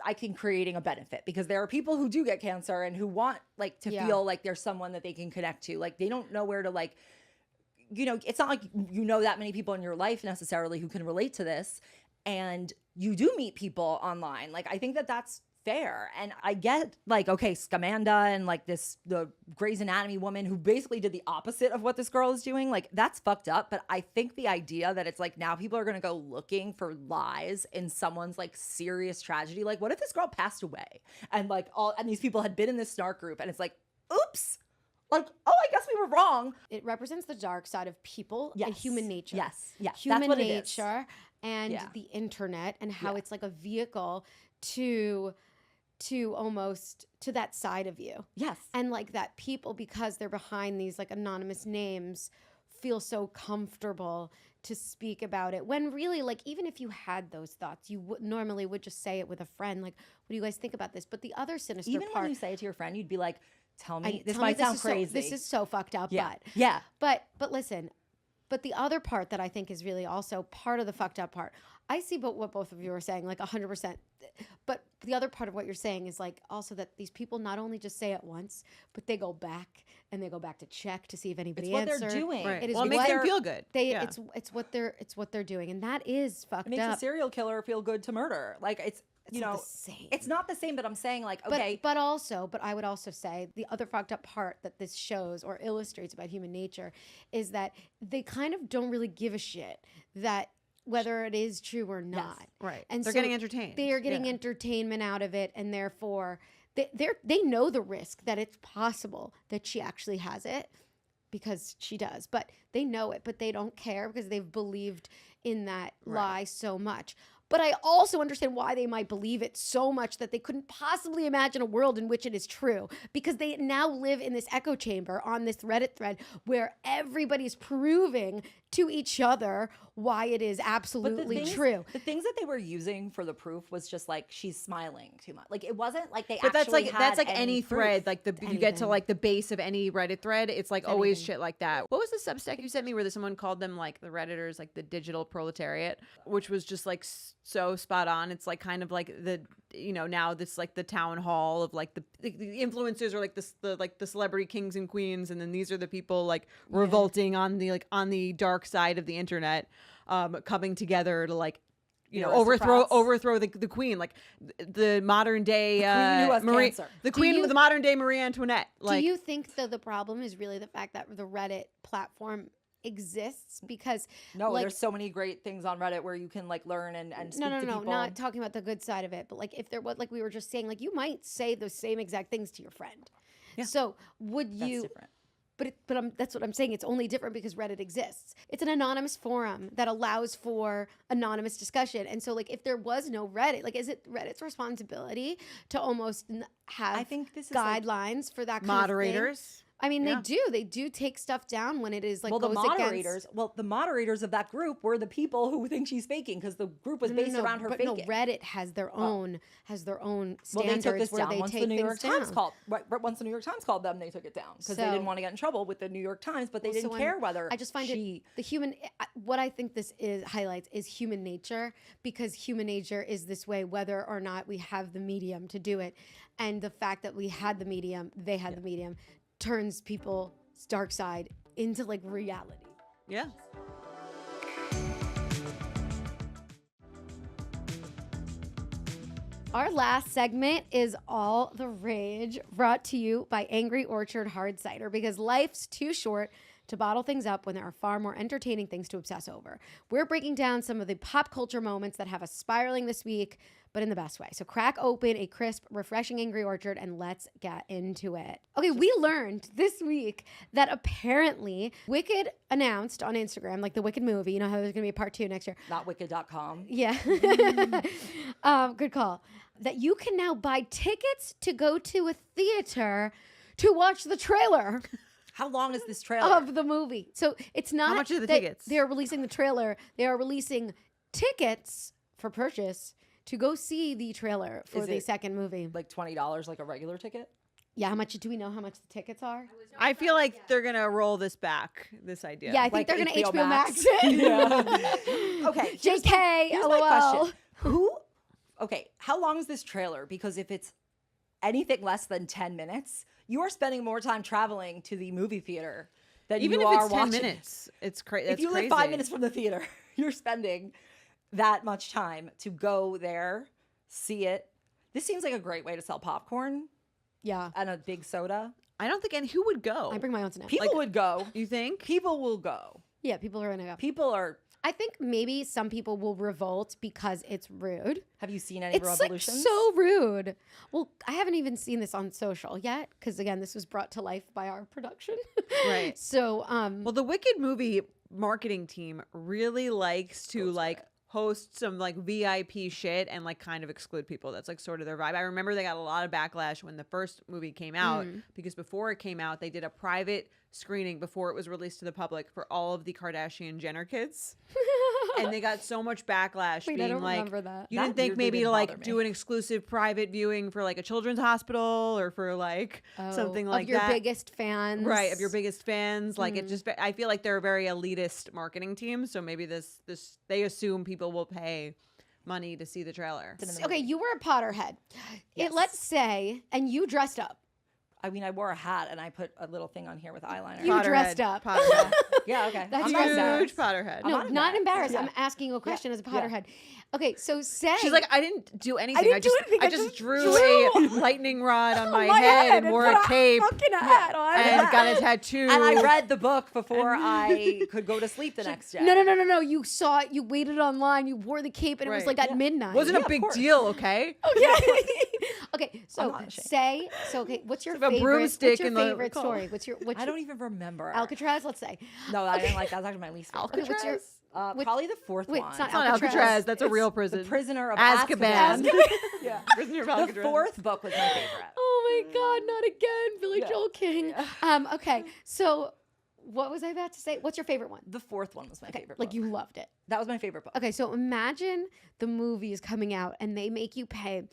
I think, creating a benefit because there are people who do get cancer and who want like to feel like there's someone that they can connect to. Like they don't know where to like, you know, it's not like you know that many people in your life necessarily who can relate to this, and you do meet people online. Like I think that that's fair, and I get like, okay, Scamanda and like the Grey's Anatomy woman who basically did the opposite of what this girl is doing, like that's fucked up. But I think the idea that it's like now people are gonna go looking for lies in someone's like serious tragedy, like what if this girl passed away and like and these people had been in this snark group and it's like, oops. Like, oh, I guess we were wrong. It represents the dark side of people and human nature. Yes. Human that's what nature and the internet, and how it's like a vehicle to almost to that side of you. Yes. And like that people, because they're behind these like anonymous names, feel so comfortable to speak about it, when really, like, even if you had those thoughts, you normally would just say it with a friend, like, what do you guys think about this? But the other sinister even part, when you say it to your friend, you'd be like, tell me, this might sound crazy. This is so fucked up, yeah. But listen, but the other part that I think is really also part of the fucked up part, I see what both of you are saying, like 100%. But the other part of what you're saying is like also that these people not only just say it once, but they go back and they go back to check to see if anybody answered. It's what they're doing. Right. It is well, it makes them feel good. It's what they're doing, and that is fucked up. It makes a serial killer feel good to murder. Like it's you know, not the same. It's not the same, but I'm saying like, okay. But I would also say the other fucked up part that this shows or illustrates about human nature is that they kind of don't really give a shit that whether it is true or not. Yes, right. And they're so getting entertained. They are getting entertainment out of it, and therefore they know the risk that it's possible that she actually has it, because she does. But they know it, but they don't care because they've believed in that lie so much. But I also understand why they might believe it so much that they couldn't possibly imagine a world in which it is true, because they now live in this echo chamber on this Reddit thread where everybody's proving to each other why it is absolutely true. The things that they were using for the proof was just like, she's smiling too much. Like it wasn't like they But actually that's like had any thread, like you get to like the base of any Reddit thread, it's like always shit like that. What was the Substack you sent me where someone called them like the Redditors, like the digital proletariat, which was just like so spot on. It's like kind of like the now this like the town hall of like the influencers are like the celebrity kings and queens, and then these are the people like revolting on the dark side of the internet, coming together to like overthrow the queen, like the modern day the modern day Marie Antoinette. Like, do you think though the problem is really the fact that the Reddit platform exists? Because there's so many great things on Reddit where you can like learn and speak to people. Not talking about the good side of it, but like if there was, like we were just saying, like you might say the same exact things to your friend. Yeah. So would you? That's different. But that's what I'm saying. It's only different because Reddit exists. It's an anonymous forum that allows for anonymous discussion. And so, like, if there was no Reddit, like, is it Reddit's responsibility to almost have I think this is guidelines for that kind moderators? Of thing? I mean, they do take stuff down when it is like the moderators of that group were the people who think she's faking because the group was based around her faking. No, Reddit has their own standards. Well, they took this down once the New York Times called them. They took it down because they didn't want to get in trouble with the New York Times, but they didn't care whether. I just find the human. What I think this highlights is human nature, because human nature is this way whether or not we have the medium to do it, and the fact that we had the medium, they had the medium, turns people's dark side into like reality. Yeah. Our last segment is All the Rage, brought to you by Angry Orchard Hard Cider, because life's too short to bottle things up when there are far more entertaining things to obsess over. We're breaking down some of the pop culture moments that have us spiraling this week, but in the best way. So crack open a crisp, refreshing Angry Orchard and let's get into it. Okay, we learned this week that apparently Wicked announced on Instagram, like the Wicked movie, you know how there's going to be a part 2 next year. Not wicked.com. Yeah. Good call. That you can now buy tickets to go to a theater to watch the trailer. How long is this trailer? Of the movie. So it's not how much are the tickets? They're releasing the trailer. They are releasing tickets for purchase to go see the trailer for the second movie. Like $20 like a regular ticket? Yeah, how much do we know how much the tickets are? I feel like they're going to roll this back, this idea. Yeah, I think like they're going to HBO Max. Yeah. Okay. JK, here's LOL. my question. How long is this trailer? Because if it's anything less than 10 minutes, you are spending more time traveling to the movie theater than even you if are it's watching. 10 minutes. It's crazy. If you live 5 minutes from the theater, you're spending that much time to go there, see it. This seems like a great way to sell popcorn. Yeah. And a big soda. I don't think who would go? I bring my own snack. People would go. You think? People will go. Yeah, people are going to go. People are. I think maybe some people will revolt because it's rude. Have you seen any revolutions? It's like so rude. Well, I haven't even seen this on social yet because, again, this was brought to life by our production. Right. So, well, the Wicked movie marketing team really likes to host some like VIP shit and like kind of exclude people. That's like sort of their vibe. I remember they got a lot of backlash when the first movie came out because before it came out, they did a private screening before it was released to the public for all of the Kardashian Jenner kids. And they got so much backlash being I don't like, remember that. you didn't think maybe to like do an exclusive private viewing for like a children's hospital or for like something like that. Of your biggest fans. Right, of your biggest fans. Like it just, I feel like they're a very elitist marketing team. So maybe this they assume people will pay money to see the trailer. Okay, you were a Potterhead. Yes. Let's say, and you dressed up. I mean, I wore a hat and I put a little thing on here with eyeliner. You dressed up. Potterhead. Yeah, okay. That's I'm huge. not embarrassed. Potterhead. No, not embarrassed. Yeah. I'm asking you a question as a Potterhead. Okay, so say She's like, I didn't do anything. didn't do anything. I just drew a lightning rod on my head and wore a cape fucking hat on. and got a tattoo. And I read the book before I could go to sleep the next day. No. You saw it. You waited online. You wore the cape, and it was like at midnight. Wasn't Yeah, a big of course. deal, okay? Okay. Okay. I'm So not ashamed. say. So okay. What's your It's like a favorite? broomstick What's your in the favorite call. story? What's your? I don't even remember. Alcatraz. Let's say. No, I didn't like that. Was actually my least favorite. Okay, what's your? Probably the fourth Wait, one. it's not It's not Alcatraz. That's a real prison. The Prisoner of Azkaban. Yeah. Prisoner of The Alcatraz. fourth book was my favorite. Oh my God! Not again, Billy Yeah. Joel King. Okay. So, what was I about to say? What's your favorite one? The fourth one was my favorite Like book. you loved it. That was my favorite book. Okay, so imagine the movie is coming out and they make you pay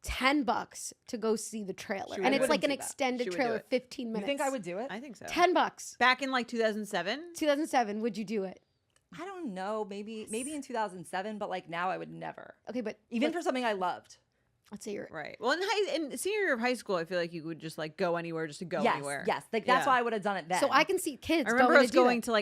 $10 to go see the trailer. She And it's wouldn't like an do that. extended She would do trailer, it. 15 You minutes. think I would do it? I think so. $10. Back in like 2007. 2007, would you do it? I don't know, maybe in 2007, but like now I would never. Okay, but Even for something I loved. let's say you're Right. Well, in senior year of high school, I feel like you would just like go anywhere just to go anywhere. Yes, like that's Yeah. why I would have done it then. So I can see kids. I remember going us to do going that. to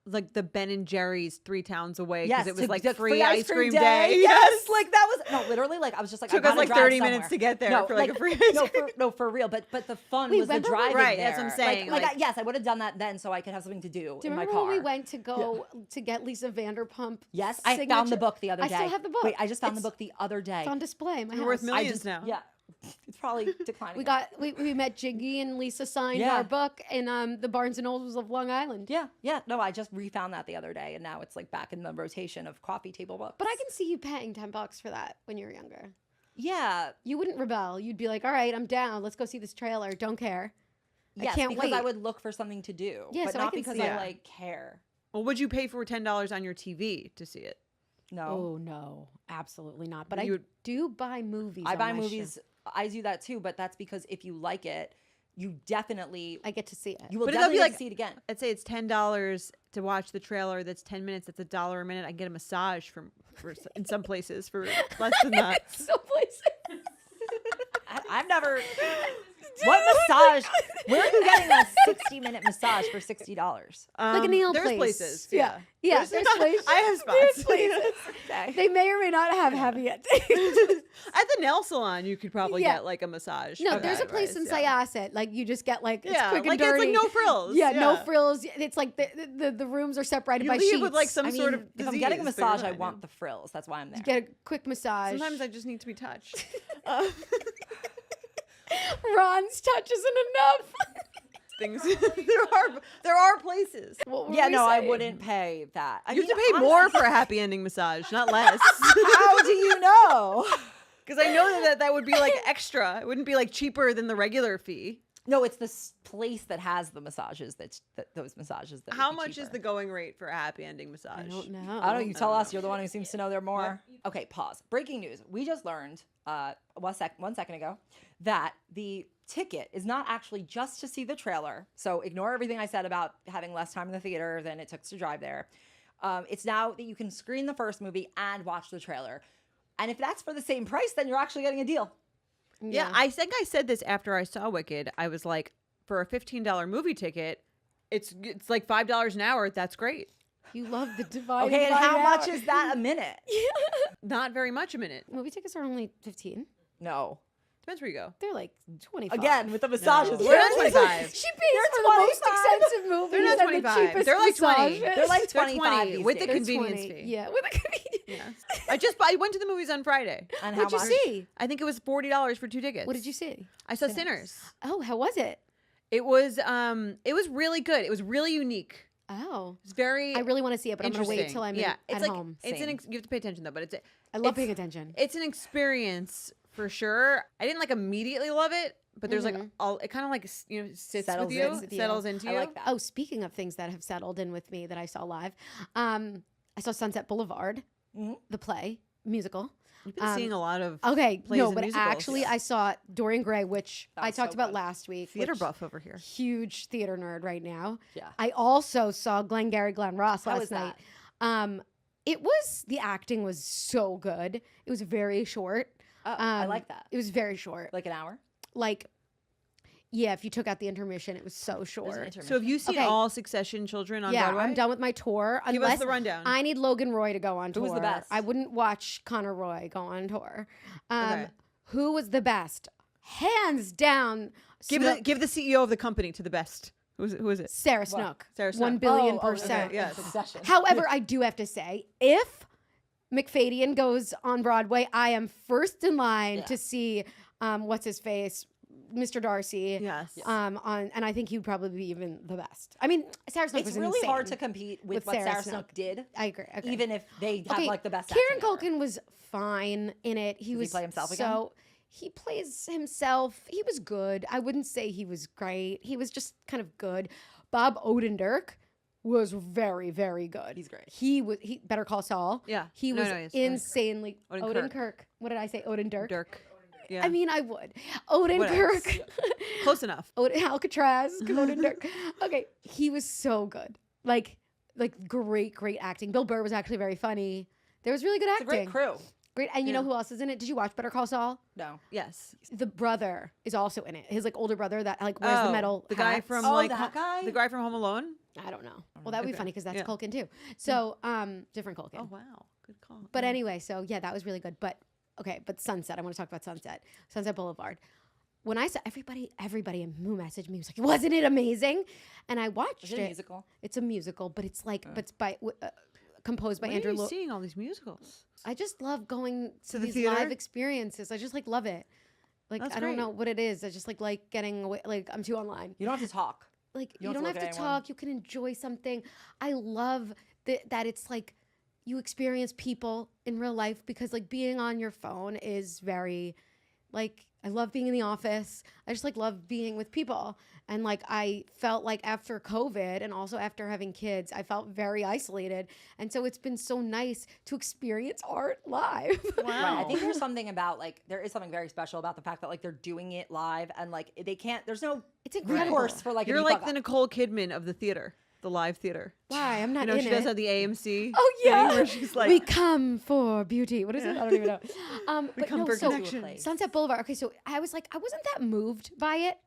like the Ben and Jerry's 3 towns away because yes, it was to like the free ice cream day. Yes, like that was no, literally like I was just like Took I us gotta like drive 30 somewhere. minutes to get there No, for like a free ice no, cream. for real. But the fun Wait, was the remember when- driving Right, there. that's what I'm saying, Like, like- yes, I would have done that then, so I could have something to do Do you in my remember car. when we went to go to get Lisa Vanderpump? Yes, I found the book the other I day. still have the book. Wait, I just found the It's- book the other day. It's on display. In my You're house. worth millions now. Yeah, it's probably declining. We met Jiggy and Lisa signed Yeah. our book in the Barnes and Nobles of Long Island. Yeah. No, I just refound that the other day, and now it's like back in the rotation of coffee table books. But I can see you paying $10 for that when you were younger. Yeah. You wouldn't rebel. You'd be like, all right, I'm down. Let's go see this trailer. Don't care. Yes, I can't because I wait. would look for something to do. Yeah, but so I not can because see I that. like care. Well, would you pay for $10 on your TV to see it? No. Oh, no. Absolutely not. But You I would- do buy movies. I on buy my movies. show. I do that too, but that's because if you like it, you definitely I get to see it. you will But it'll be definitely get like- to see it again. I'd say it's $10 to watch the trailer. That's 10 minutes. That's $1 a minute. I can get a massage in some places for less than that. Some places. I've never. What massage? Where are you getting a 60-minute massage for $60? Like a nail There's place. places. Yeah. Yeah, there's places. I have There's spots. places. Okay. They may or may not have heavy at At the nail salon, you could probably Yeah. get like a massage. No, for there's a that place price, in yeah. Syosset. Like you just get like it's Yeah, quick and like dirty. it's like no frills. Yeah, no frills. It's like the rooms are separated You by leave sheets. with like some I mean, sort of if disease. I'm getting a but you're massage, I fine. want the frills. That's why I'm there. You get a quick massage. Sometimes I just need to be touched. Ron's touch isn't enough. Things there are places. What were Yeah, we no, I saying? wouldn't pay that. I You have to mean, pay more honestly- for a happy ending massage, not less. How do you know? Because I know that would be like extra. It wouldn't be like cheaper than the regular fee. No, it's this place that has the massages. Those massages. That How would be much is cheaper. the going rate for a happy ending massage? I don't know. I don't know. You tell us. You're the one who seems to know there more. Okay, pause. Breaking news. We just learned 1 second ago that the ticket is not actually just to see the trailer. So ignore everything I said about having less time in the theater than it took to drive there. It's now that you can screen the first movie and watch the trailer. And if that's for the same price, then you're actually getting a deal. Yeah, I think I said this after I saw Wicked. I was like, for a $15 movie ticket, it's like $5 an hour. That's great. You love the divide. Okay, and by how hour. much is that a minute? Not very much a minute. Movie tickets are only 15. No. Depends where you go. They're like 25. Again, with the massages. No. Where They're is not it? 25. She pays for the most 25. expensive movies. They're not and the 25. cheapest They're like 20. massages. They're like They're 25 20 these with the days. convenience 20. fee. Yeah, with the convenience. Yeah. I went to the movies on Friday. And how What'd you much? see? I think it was $40 for 2 tickets. What did you see? I saw Sinners. Oh, how was it? It was really good. It was really unique. Oh, It's very I really want to see it, but I'm gonna wait interesting. till I'm yeah, at it's like, home. It's Same. you have to pay attention though, but it's I love it's- paying attention. It's an experience for sure. I didn't like immediately love it, but there's like Mhm. all it kind of like sits Settles with you, in with you. settles into I you. like that. Oh, speaking of things that have settled in with me that I saw live, I saw Sunset Boulevard, Mhm. the play musical. You've been seeing a lot of Okay, plays no, and but musicals. actually, I saw Dorian Gray, which That I was talked so about good. last week. theater which- buff over here. Huge theater nerd right now. Yeah. I also saw Glengarry Glen Ross How last was night. that? The acting was so good. It was very short. Oh, I like that. It was very short. Like an hour? Yeah, if you took out the intermission, it was so There's an short. intermission. So have you seen Okay. all Succession Children on Yeah, Broadway? I'm done with my tour. Give us Unless the rundown. I need Logan Roy to go on tour. Who was the best? I wouldn't watch Connor Roy go on tour. Okay. Who was the best? Hands down. give the CEO of the company to the best. Who is it? Sarah What? Snook. Sarah 1 Snook. billion Oh, percent. okay, yes. Succession. However, I do have to say, if McFadyen goes on Broadway, I am first in line Yeah. to see what's his face, Mr. Darcy. Yes. And I think he would probably be even the best. I mean, Sarah Snook It's was really insane. hard to compete with what Sarah Sarah Snook. Snook did, I agree. Okay. even if they have like the best. Kieran acting ever. Culkin was fine in it. He Does he was play himself so again? he plays himself. He was good. I wouldn't say he was great. He was just kind of good. Bob Odenkirk was very, very good. He's great. He Better Call Saul. Yeah. He No, was no, yes, insanely Odenkirk. Odenkirk. What did I say? Odenkirk. Dirk. Yeah. I mean, I would. Odenkirk. Close enough. Alcatraz. Odenkirk. Okay, he was so good. Like like great acting. Bill Burr was actually very funny. There was really good It's a acting. great crew. Great, and you know who else is in it? Did you watch Better Call Saul? No. Yes. The brother is also in it. His like older brother that like wears the metal. The guy hats. from that guy? the guy from Home Alone. I don't know. Well, that would be funny because that's Yeah. Culkin too. So different Culkin. Oh wow, good call. But anyway, so yeah, that was really good. But okay, but Sunset. I want to talk about Sunset Boulevard. When I saw everybody who messaged me was like, "Wasn't it amazing?" And I watched Is it a musical? It's a musical, but it's like, but it's by composed by When Andrew. are you seeing all these musicals? I just love going to the these theater? live experiences. I just like love it. Like That's I don't great. know what it is. I just like getting away. Like I'm too online. You don't have to talk. Like You you don't don't have have to to look at anyone. talk. You can enjoy something. I love that it's like you experience people in real life because like being on your phone is very like I love being in the office. I just like love being with people. And like I felt like after COVID and also after having kids, I felt very isolated. And so it's been so nice to experience art live. Wow. Right. I think there's something about like there is something very special about the fact that like they're doing it live and like they can't. There's no It's incredible. recourse for like. You're if you like fuck the up. Nicole Kidman of the theater, the live theater. Why? I'm not You know, in she it. does have the AMC. Oh thing yeah, where she's like, we come for beauty. What is it? I don't even know. But come no, for so connection. Place. Sunset Boulevard. Okay, so I was like, I wasn't that moved by it.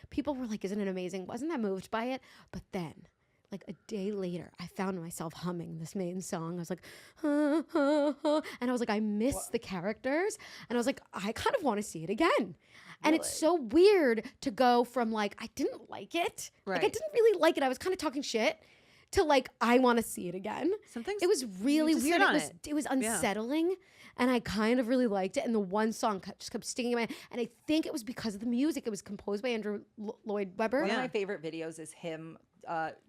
People were like, "Isn't it amazing?" Wasn't that moved by it? But then, like a day later, I found myself humming this main song. I was like, and I was like, I miss the characters, and I was like, I kind of want to see it again. And it's so weird to go from like I didn't like it, like I Right. didn't really like it. I was kind of talking shit. To like, I want to see it again. Something's- It was really just weird. sit on It was unsettling, and I kind of really liked it. And the one song just kept stinging in my head. And I think it was because of the music. It was composed by Andrew Lloyd Webber. One of Yeah. my favorite videos is him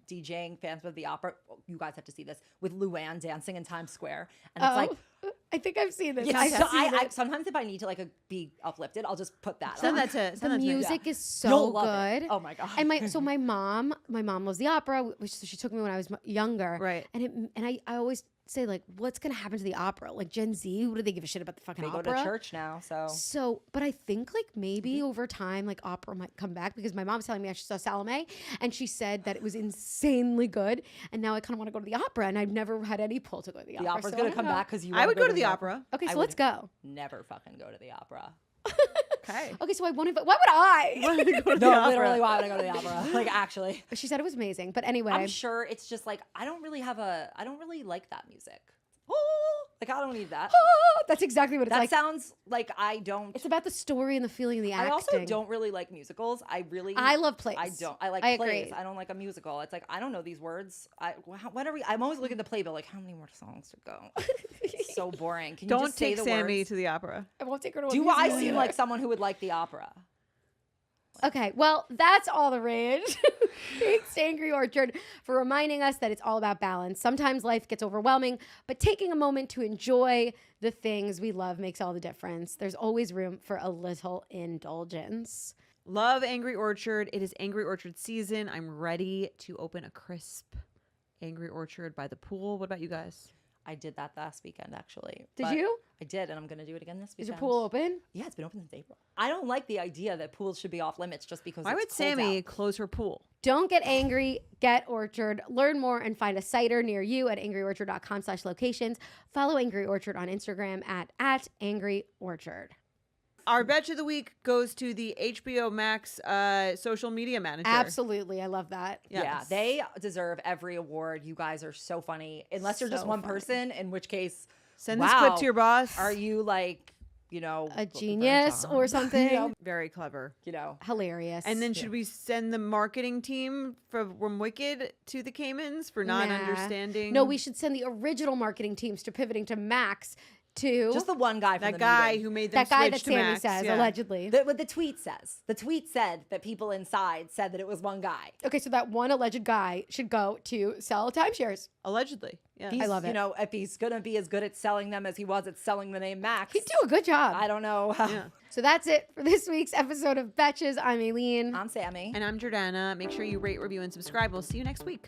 DJing Phantom of the Opera. You guys have to see this with Luann dancing in Times Square, and it's like. I think I've seen this. Yeah, I've so seen I it. sometimes if I need to like be uplifted, I'll just put that. Send on. that to The send that to me. music is so You'll love good. it. Oh my god! And my mom loves the opera, which so she took me when I was younger. Right. And I always say like, what's gonna happen to the opera? Like Gen Z, what do they give a shit about the fucking They go opera? to church now, so So, but I think like maybe over time, like opera might come back because my mom's telling me I saw Salome and she said that it was insanely good. And now I kind of want to go to the opera and I've never had any pull to go to the opera. the opera's so I gonna don't come know. back because you. I would go to the opera. Okay, I so let's would go. Never fucking go to the opera. Okay. Okay, so I won't invite. Why would I? Go to the No, opera. literally, why would I go to the opera? Like actually, But she said it was amazing. But anyway, I'm sure it's just like I don't really like that music. Like I don't need that. that's exactly what it's That like. sounds like I don't. It's about the story and the feeling and the I acting. also don't really like musicals. I love plays. I don't. I like I plays. agree. I don't like a musical. It's like I don't know these words. When are we? I'm always looking at the playbill. Like how many more songs to go? It's so boring. Can you Don't just say take the Sami words? to the opera. I won't take her to a Do I musical seem either. like someone who would like the opera? Okay, well, that's all the rage. Thanks to Angry Orchard for reminding us that it's all about balance. Sometimes life gets overwhelming, but taking a moment to enjoy the things we love makes all the difference. There's always room for a little indulgence. Love Angry Orchard. It is Angry Orchard season. I'm ready to open a crisp Angry Orchard by the pool. What about you guys? I did that last weekend, actually. Did But you? I did, and I'm going to do it again this Is weekend. your pool open? Yeah, it's been open since April. I don't like the idea that pools should be off limits just because Why it's would cold Sami out. close her pool? Don't get angry, get Orchard. Learn more and find a cider near you at angryorchard.com/locations. Follow Angry Orchard on Instagram at Angry Orchard. Our Betch of the week goes to the HBO Max social media manager. Absolutely. I love that. Yes. Yeah, they deserve every award. You guys are so funny. Unless you're just So one funny. person, in which case, Send this clip to your boss. Are you like, you know, A genius or something. Very clever. you know, Hilarious. And then should we send the marketing team from Wicked to the Caymans for not Nah. understanding? No, we should send the original marketing teams to pivoting to Max to just the one guy from that the guy meeting. who made them that guy switch that to Sami Max. says, Yeah. allegedly. What the tweet says. The tweet said that people inside said that it was one guy. Okay, so that one alleged guy should go to sell timeshares. Allegedly. Yeah. He's, love You it. know, if he's gonna be as good at selling them as he was at selling the name Max, He'd do a good job. I don't know. Yeah. So that's it for this week's episode of Betches. I'm Aleen. I'm Sami. And I'm Jordana. Make sure you rate, review, and subscribe. We'll see you next week.